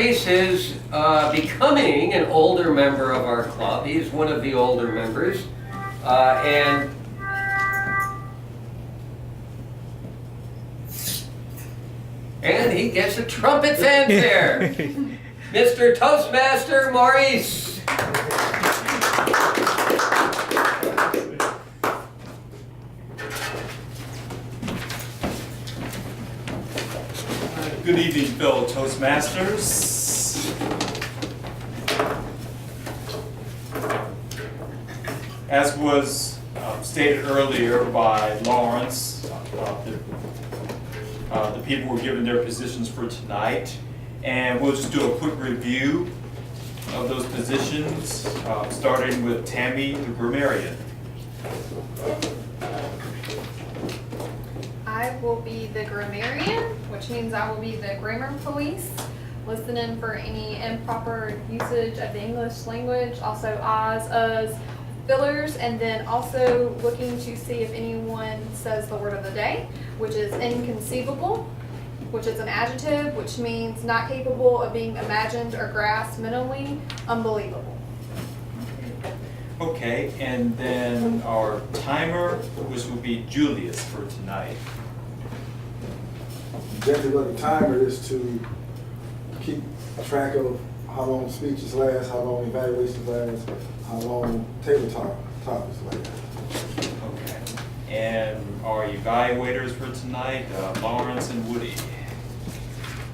Maurice is becoming an older member of our club. He's one of the older members. And he gets a trumpet fanfare. Mr. Toastmaster Maurice. Good evening, fellow Toastmasters. As was stated earlier by Lawrence, the people were given their positions for tonight, and we'll just do a quick review of those positions, starting with Tammy, the grammarian. I will be the grammarian, which means I will be the grammar police, listening for any improper usage of the English language, also I's, us, fillers, and then also looking to see if anyone says the word of the day, which is inconceivable, which is an adjective, which means not capable of being imagined or grasped mentally, unbelievable. Okay, and then our timer, which will be Julius for tonight. Objective of the timer is to keep track of how long speeches last, how long evaluations last, how long table topics last. Okay. And our evaluators for tonight, Lawrence and Woody.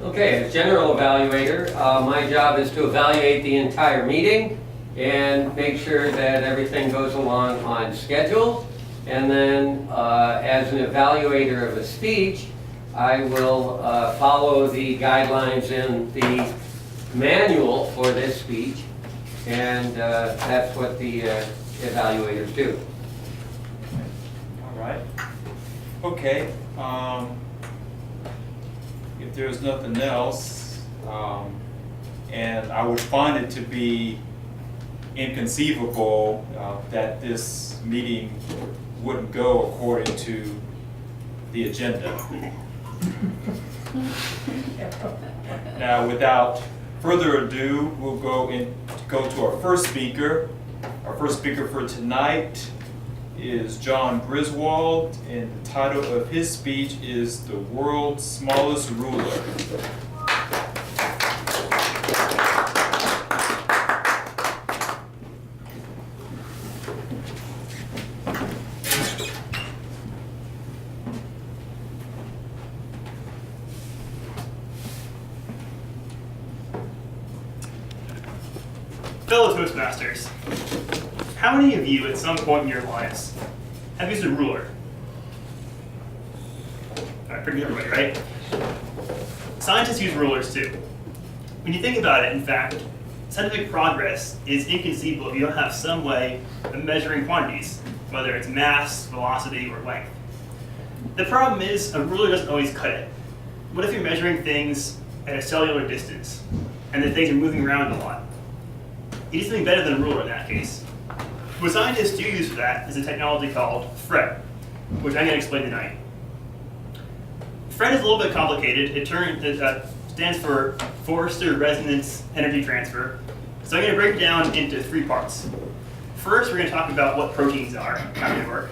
Okay, as general evaluator, my job is to evaluate the entire meeting and make sure that everything goes along on schedule. And then as an evaluator of a speech, I will follow the guidelines in the manual for this speech, and that's what the evaluators do. All right. Okay. If there's nothing else, and I would find it to be inconceivable that this meeting wouldn't go according to the agenda. Now, without further ado, we'll go to our first speaker. Our first speaker for tonight is John Griswold, and the title of his speech is "The World's Smallest Ruler." Fellow Toastmasters, how many of you at some point in your lives have used a ruler? All right, pretty good everybody, right? Scientists use rulers too. When you think about it, in fact, scientific progress is inconceivable if you don't have some way of measuring quantities, whether it's mass, velocity, or length. The problem is a ruler doesn't always cut it. What if you're measuring things at a cellular distance and the things are moving around a lot? You need something better than a ruler in that case. What scientists do use for that is a technology called FRET, which I'm going to explain tonight. FRET is a little bit complicated. It stands for Forster Resonance Energy Transfer. So I'm going to break it down into three parts. First, we're going to talk about what proteins are, how they work.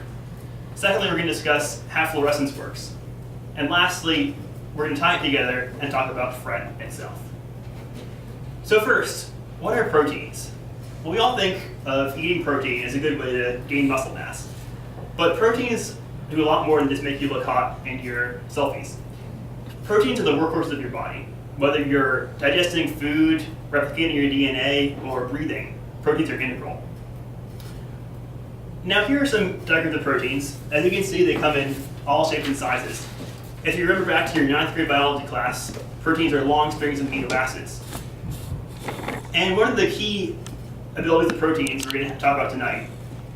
Secondly, we're going to discuss how fluorescence works. And lastly, we're going to tie it together and talk about FRET itself. So first, what are proteins? Well, we all think of eating protein as a good way to gain muscle mass. But proteins do a lot more than just make you look hot in your selfies. Proteins are the workhorse of your body. Whether you're digesting food, replicating your DNA, or breathing, proteins are integral. Now here are some diagrams of proteins. As you can see, they come in all shapes and sizes. If you remember back to your 9th grade biology class, proteins are long strings of amino acids. And one of the key abilities of proteins we're going to talk about tonight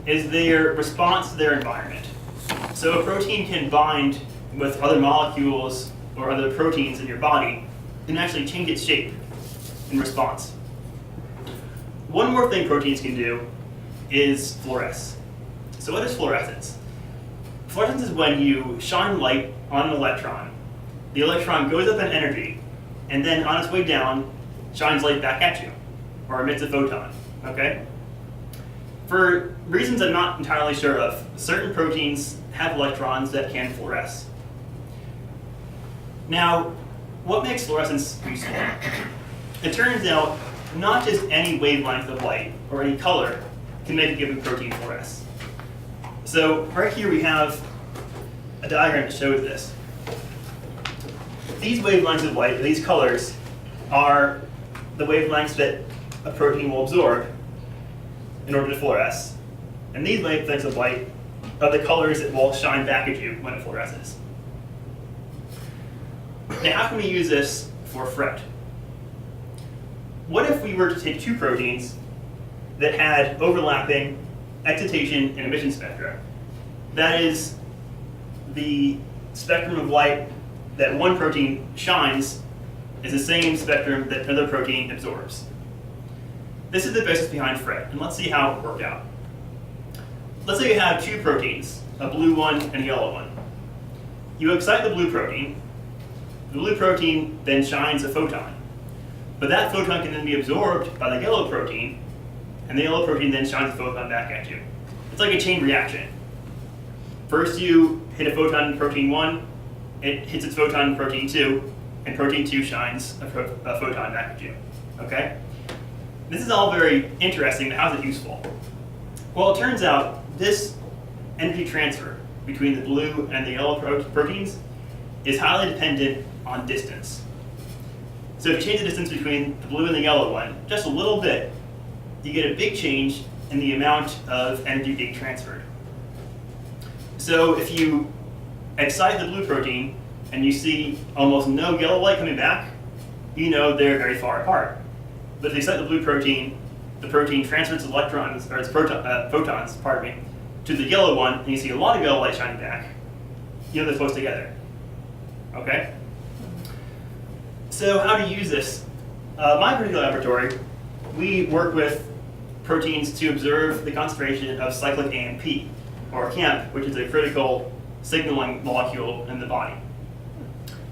is their response to their environment. So a protein can bind with other molecules or other proteins in your body and actually change its shape in response. One more thing proteins can do is fluoresce. So what is fluorescence? Fluorescence is when you shine light on an electron. The electron goes up in energy, and then on its way down, shines light back at you, or emits a photon, okay? For reasons I'm not entirely sure of, certain proteins have electrons that can fluoresce. Now, what makes fluorescence useful? It turns out not just any wavelength of light or any color can make a given protein fluoresce. So right here we have a diagram that shows this. These wavelengths of light, these colors, are the wavelengths that a protein will absorb in order to fluoresce. And these wavelengths of light are the colors that will shine back at you when it fluoresces. Now, how can we use this for FRET? What if we were to take two proteins that had overlapping excitation and emission spectra? That is, the spectrum of light that one protein shines is the same spectrum that another protein absorbs. This is the basis behind FRET, and let's see how it worked out. Let's say you have two proteins, a blue one and a yellow one. You excite the blue protein then shines a photon. But that photon can then be absorbed by the yellow protein, and the yellow protein then shines a photon back at you. It's like a chain reaction. First you hit a photon in protein 1, it hits its photon in protein 2, and protein 2 shines a photon back at you, okay? This is all very interesting, but how's it useful? Well, it turns out this energy transfer between the blue and the yellow proteins is highly dependent on distance. So if you change the distance between the blue and the yellow one just a little bit, you get a big change in the amount of energy being transferred. So if you excite the blue protein and you see almost no yellow light coming back, you know they're very far apart. But if you excite the blue protein, the protein transfers electrons, or its photons, to the yellow one, and you see a lot of yellow light shining back, you know they're close together. Okay? So how to use this? My particular laboratory, we work with proteins to observe the concentration of cyclic AMP, or CAMP, which is a critical signaling molecule in the body.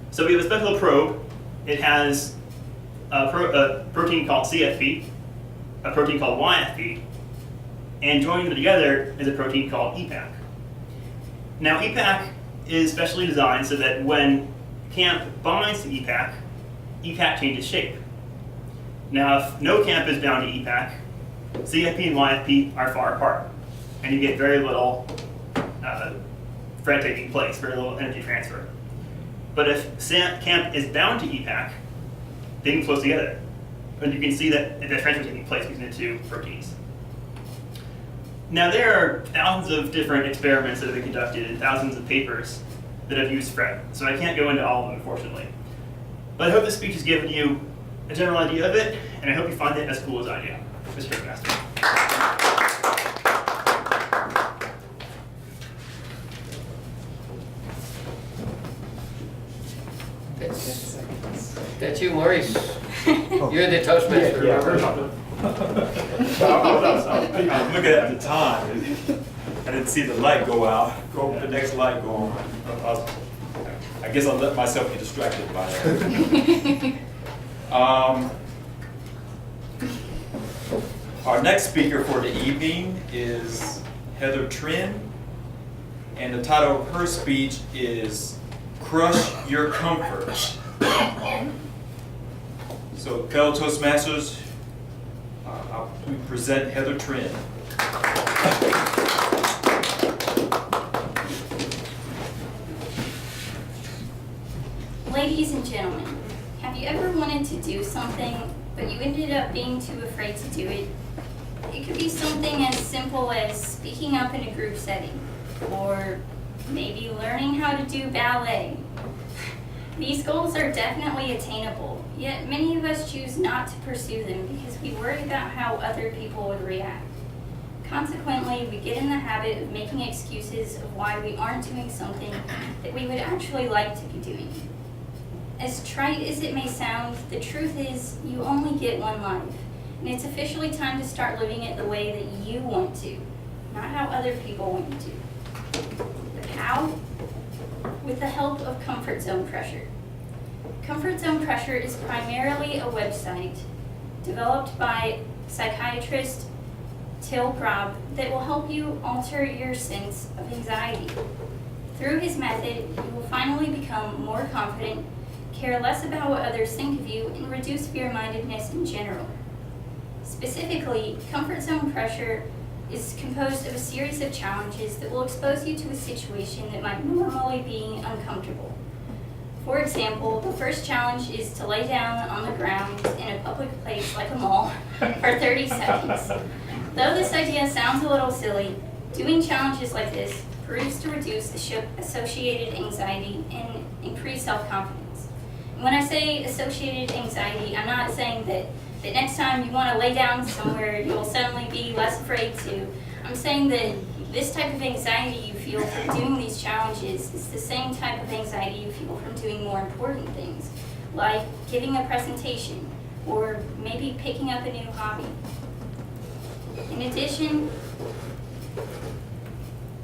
So we have a special probe. It has a protein called CFP, a protein called YFP, and joining them together is a protein called EPAC. Now EPAC is specially designed so that when CAMP binds to EPAC, EPAC changes shape. Now if no CAMP is bound to EPAC, CFP and YFP are far apart, and you get very little FRET taking place, very little energy transfer. But if CAMP is bound to EPAC, they can close together. And you can see that the transfer is taking place between the two proteins. Now there are thousands of different experiments that have been conducted and thousands of papers that have used FRET, so I can't go into all of them, unfortunately. But I hope this speech has given you a general idea of it, and I hope you find it as cool as I do. Mr. Toastmaster. That's you, Maurice. You're the Toastmaster, remember? I was looking at the time. I didn't see the light go out. The next light go on. I guess I'll let myself get distracted by that. Our next speaker for the evening is Heather Trin, and the title of her speech is Crush Your Comfort. So, fellow Toastmasters, we present Heather Trin. Ladies and gentlemen, have you ever wanted to do something, but you ended up being too afraid to do it? It could be something as simple as speaking up in a group setting, or maybe learning how to do ballet. These goals are definitely attainable, yet many of us choose not to pursue them because we worry about how other people would react. Consequently, we get in the habit of making excuses of why we aren't doing something that we would actually like to be doing. As trite as it may sound, the truth is you only get one life, and it's officially time to start living it the way that you want to, not how other people want you to. But how? With the help of comfort zone pressure. Comfort Zone Pressure is primarily a website developed by psychiatrist Till Grob that will help you alter your sense of anxiety. Through his method, you will finally become more confident, care less about what others think of you, and reduce fear-mindedness in general. Specifically, Comfort Zone Pressure is composed of a series of challenges that will expose you to a situation that might normally be uncomfortable. For example, the first challenge is to lay down on the ground in a public place like a mall for 30 seconds. Though this idea sounds a little silly, doing challenges like this proves to reduce associated anxiety and increase self-confidence. And when I say associated anxiety, I'm not saying that next time you want to lay down somewhere, you'll suddenly be less afraid to. I'm saying that this type of anxiety you feel from doing these challenges is the same type of anxiety you feel from doing more important things, like giving a presentation or maybe picking up a new hobby. In addition,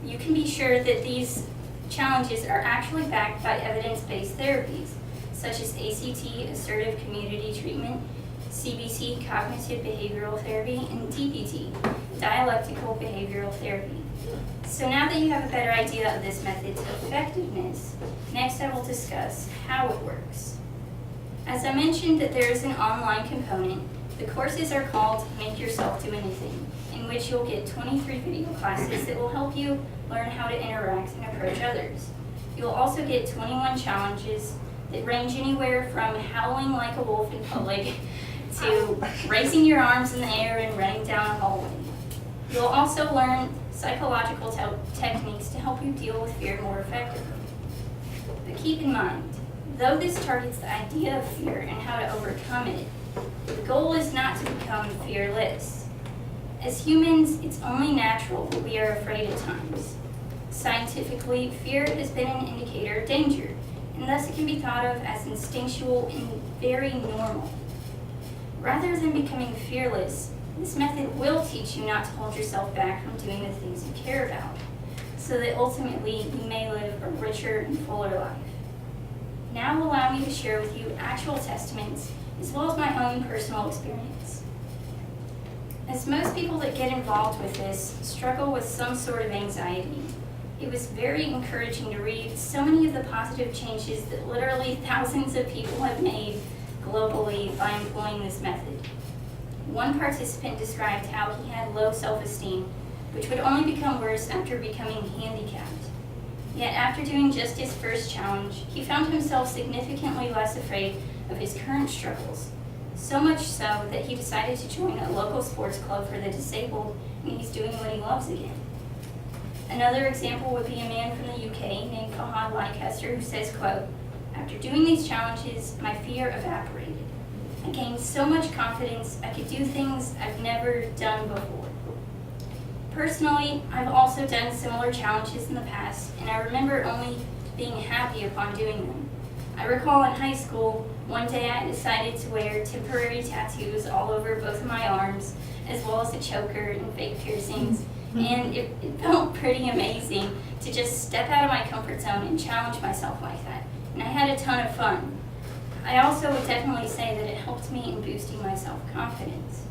you can be sure that these challenges are actually backed by evidence-based therapies, such as ACT, assertive community treatment, CBT, cognitive behavioral therapy, and DBT, dialectical behavioral therapy. So now that you have a better idea of this method's effectiveness, next I will discuss how it works. As I mentioned that there is an online component, the courses are called Make Yourself Do Anything, in which you'll get 23 video classes that will help you learn how to interact and approach others. You'll also get 21 challenges that range anywhere from howling like a wolf in public to raising your arms in the air and running down a hallway. You'll also learn psychological techniques to help you deal with fear more effectively. But keep in mind, though this targets the idea of fear and how to overcome it, the goal is not to become fearless. As humans, it's only natural that we are afraid at times. Scientifically, fear has been an indicator of danger, and thus it can be thought of as instinctual and very normal. Rather than becoming fearless, this method will teach you not to hold yourself back from doing the things you care about, so that ultimately you may live a richer and fuller life. Now allow me to share with you actual testaments as well as my own personal experience. As most people that get involved with this struggle with some sort of anxiety, it was very encouraging to read so many of the positive changes that literally thousands of people have made globally by employing this method. One participant described how he had low self-esteem, which would only become worse after becoming handicapped. Yet after doing just his first challenge, he found himself significantly less afraid of his current struggles, so much so that he decided to join a local sports club for the disabled, and he's doing what he loves again. Another example would be a man from the UK named Fahad Leicester who says, quote, "After doing these challenges, my fear evaporated. I gained so much confidence I could do things I've never done before." Personally, I've also done similar challenges in the past, and I remember only being happy upon doing them. I recall in high school, one day I decided to wear temporary tattoos all over both of my arms, as well as a choker and fake piercings, and it felt pretty amazing to just step out of my comfort zone and challenge myself like that, and I had a ton of fun. I also would definitely say that it helped me in boosting my self-confidence.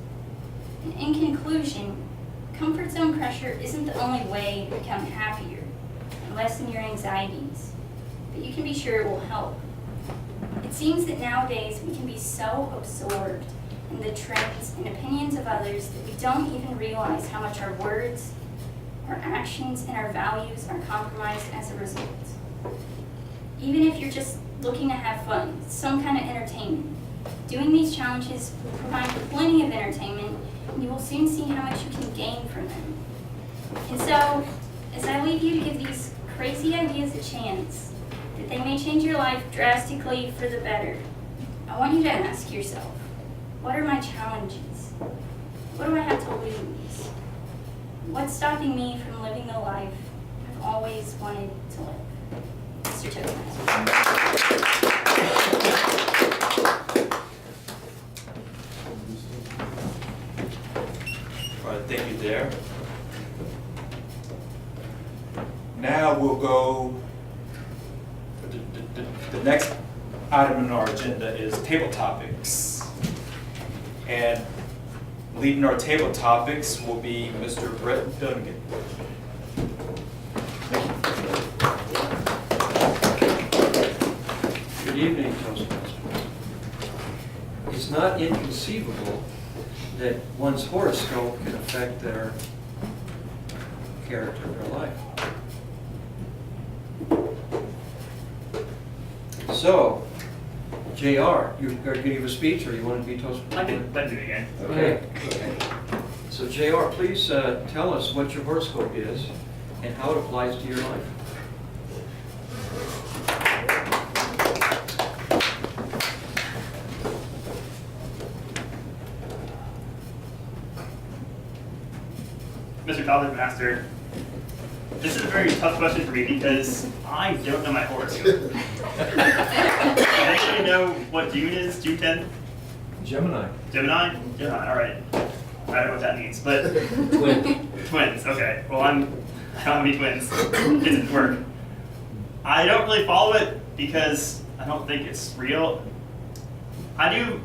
And in conclusion, comfort zone pressure isn't the only way to become happier and lessen your anxieties, but you can be sure it will help. It seems that nowadays we can be so absorbed in the trends and opinions of others that we don't even realize how much our words, our actions, and our values are compromised as a result. Even if you're just looking to have fun, some kind of entertainment, doing these challenges will provide plenty of entertainment, and you will soon see how much you can gain from them. And so, as I leave you to give these crazy ideas a chance, that they may change your life drastically for the better, I want you to ask yourself, what are my challenges? What do I have to lose? What's stopping me from living the life I've always wanted to live? Mr. Toastmaster. All right, thank you, Dare. Now we'll go, the next item on our agenda is table topics. And leading our table topics will be Mr. Brett Dungan. Good evening, Toastmasters. It's not inconceivable that one's horoscope can affect their character of their life. So, JR, you are going to give a speech, or you want to be Toastmaster? I can do it again. Okay. So JR, please tell us what your horoscope is and how it applies to your life. Mr. College Master, this is a very tough question for me because I don't know my horoscope. Does anybody know what June is? June 10th? Gemini. Gemini? Gemini, all right. I don't know what that means, but Twin. twins, okay. Well, I don't have any twins. It doesn't work. I don't really follow it because I don't think it's real. I do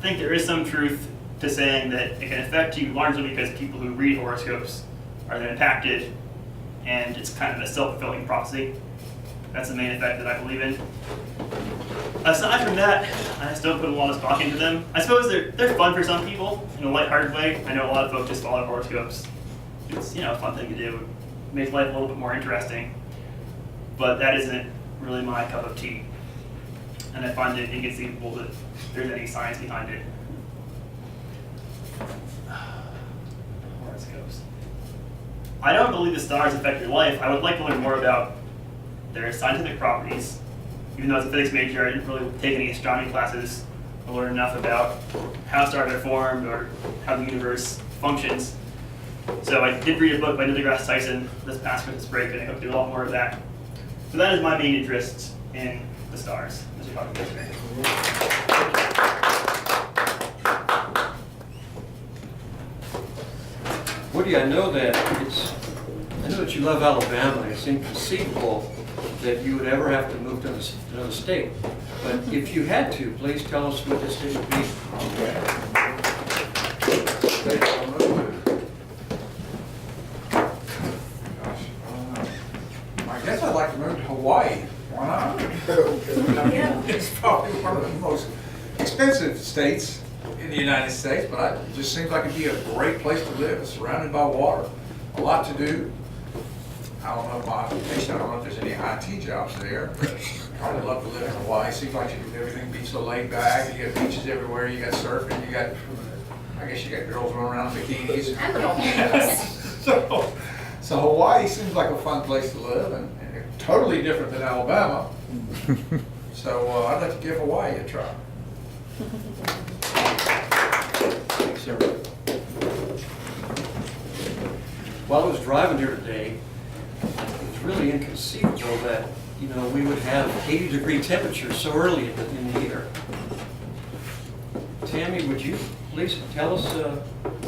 think there is some truth to saying that it can affect you largely because people who read horoscopes are then impacted, and it's kind of a self-fulfilling prophecy. That's the main effect that I believe in. Aside from that, I just don't put a lot of stock into them. I suppose they're fun for some people in a lighthearted way. I know a lot of folks just follow horoscopes. It's, a fun thing to do. It makes life a little bit more interesting. But that isn't really my cup of tea. And I find it inconceivable that there's any science behind it. Horoscopes. I don't believe the stars affect your life. I would like to learn more about their scientific properties. Even though as a physics major, I didn't really take any astronomy classes to learn enough about how stars are formed or how the universe functions. So I did read a book by Neil deGrasse Tyson this past Christmas break, and I hope to do a lot more of that. So that is my main interest in the stars, Mr. Hawkins. Woody, I know that you love Alabama. It's inconceivable that you would ever have to move to another state. But if you had to, please tell us what this state would be. I guess I'd like to move to Hawaii. Why not? It's probably one of the most expensive states in the United States, but it just seems like it'd be a great place to live. It's surrounded by water, a lot to do. I don't know my occupation. I don't know if there's any IT jobs there, but I would love to live in Hawaii. Seems like everything be so laid back. You got beaches everywhere. You got surfing. I guess you got girls running around in bikinis. So Hawaii seems like a fun place to live, and totally different than Alabama. So I'd like to give Hawaii a try. Thanks, sir. While I was driving here today, it was really inconceivable that, we would have 80-degree temperatures so early in the year. Tammy, would you please tell us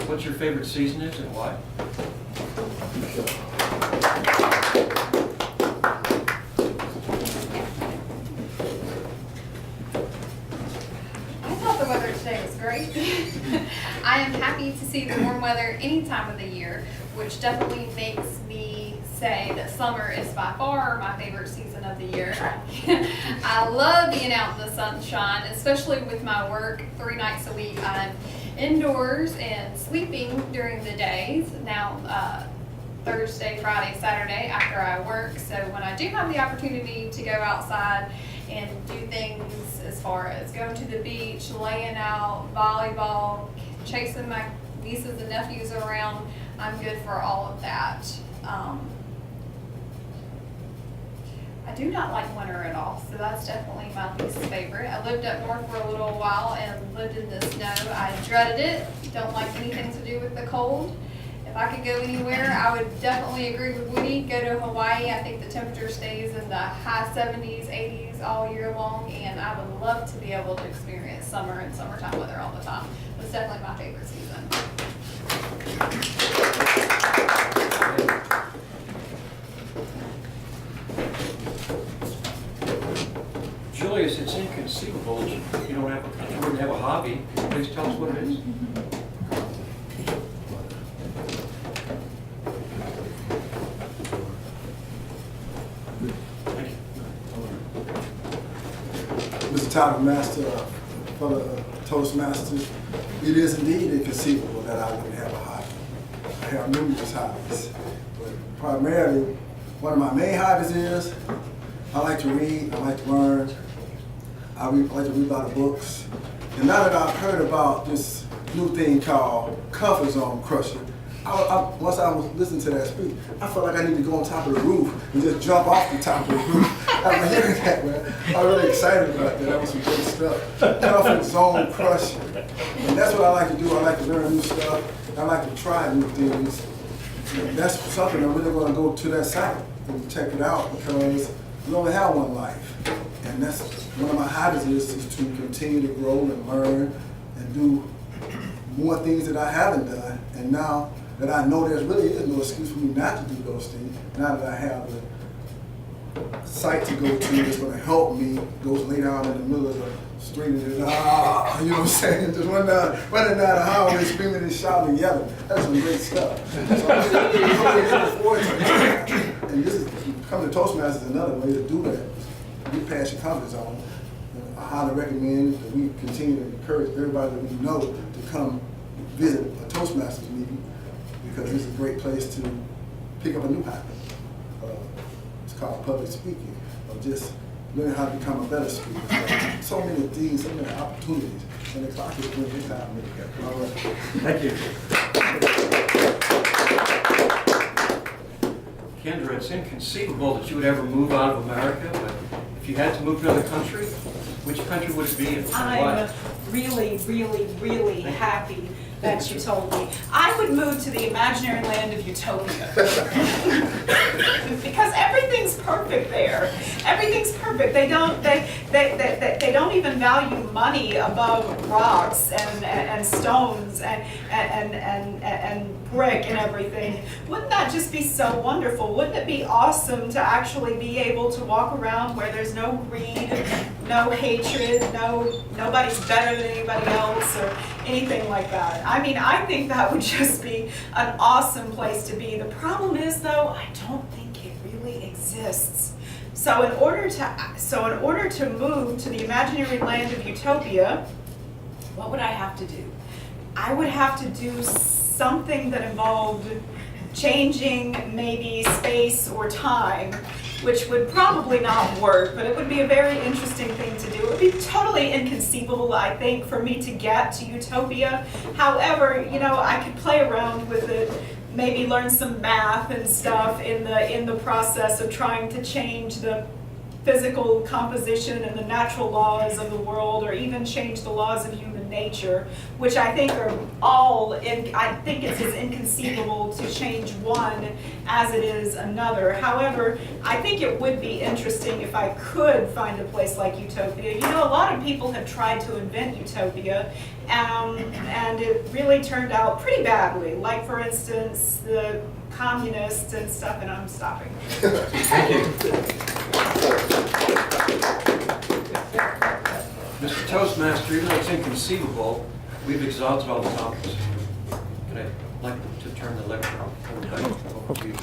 what your favorite season is and why? I thought the weather today was great. I am happy to see the warm weather any time of the year, which definitely makes me say that summer is by far my favorite season of the year. I love being out in the sunshine, especially with my work 3 nights a week. I'm indoors and sleeping during the days. Now, Thursday, Friday, Saturday after I work. So when I do have the opportunity to go outside and do things as far as going to the beach, laying out, volleyball, chasing my nieces and nephews around, I'm good for all of that. I do not like winter at all, so that's definitely my least favorite. I lived up north for a little while and lived in the snow. I dreaded it. Don't like anything to do with the cold. If I could go anywhere, I would definitely agree with Woody. Go to Hawaii. I think the temperature stays in the high 70s, 80s all year long, and I would love to be able to experience summer and summertime weather all the time. It's definitely my favorite season. Julius, it's told you don't have, if you wouldn't have a hobby, please tell us what it is. Thank you. Mr. Toastmaster, for the Toastmasters, it is indeed inconceivable that I wouldn't have a hobby. I have numerous hobbies, but primarily, one of my main hobbies is I like to read, I like to learn, I like to read a lot of books. And now that I've heard about this new thing called comfort zone crushing, once I was listening to that speech, I felt like I need to go on top of the roof and just jump off the top of the roof. After hearing that, man, I'm really excited about that. That was some good stuff. Comfort zone crushing. And that's what I like to do. I like to learn new stuff. I like to try new things. And that's something I'm really going to go to that site and check it out because we only have one life. And that's one of my hobbies is to continue to grow and learn and do more things that I haven't done. And now that I know there's really is no excuse for me not to do those things, now that I have a site to go to that's going to help me, goes lay down in the middle of the street and just, you know what I'm saying? Just running down the highway screaming and shouting and yelling. That's some great stuff. So I'm really looking forward to that. And this is, coming to Toastmasters is another way to do that. Get past your comfort zone. And I highly recommend that we continue to encourage everybody that we know to come visit a Toastmasters meeting because it's a great place to pick up a new hobby. It's called public speaking, or just learn how to become a better speaker. So many things, so many opportunities, and the clock is doing this time. All right. Thank you. Kendra, it's inconceivable that you would ever move out of America, but if you had to move to another country, which country would it be and I'm why? really, really, really happy that you told me. I would move to the imaginary land of Utopia. Because everything's perfect there. Everything's perfect. They don't even value money above rocks and stones and brick and everything. Wouldn't that just be so wonderful? Wouldn't it be awesome to actually be able to walk around where there's no greed, no hatred, nobody's better than anybody else or anything like that? I mean, I think that would just be an awesome place to be. The problem is, though, I don't think it really exists. So in order to move to the imaginary land of Utopia, what would I have to do? I would have to do something that involved changing maybe space or time, which would probably not work, but it would be a very interesting thing to do. It would be totally inconceivable, I think, for me to get to Utopia. However, you know, I could play around with it, maybe learn some math and stuff in the process of trying to change the physical composition and the natural laws of the world, or even change the laws of human nature, which I think are all, I think it's as inconceivable to change one as it is another. However, I think it would be interesting if I could find a place like Utopia. You know, a lot of people have tried to invent Utopia, and it really turned out pretty badly. Like, for instance, the communists and stuff, and I'm stopping. Thank you. Mr. Toastmaster, even though it's inconceivable, we've exhausted all the topics. And I'd like to turn the lecture over to you.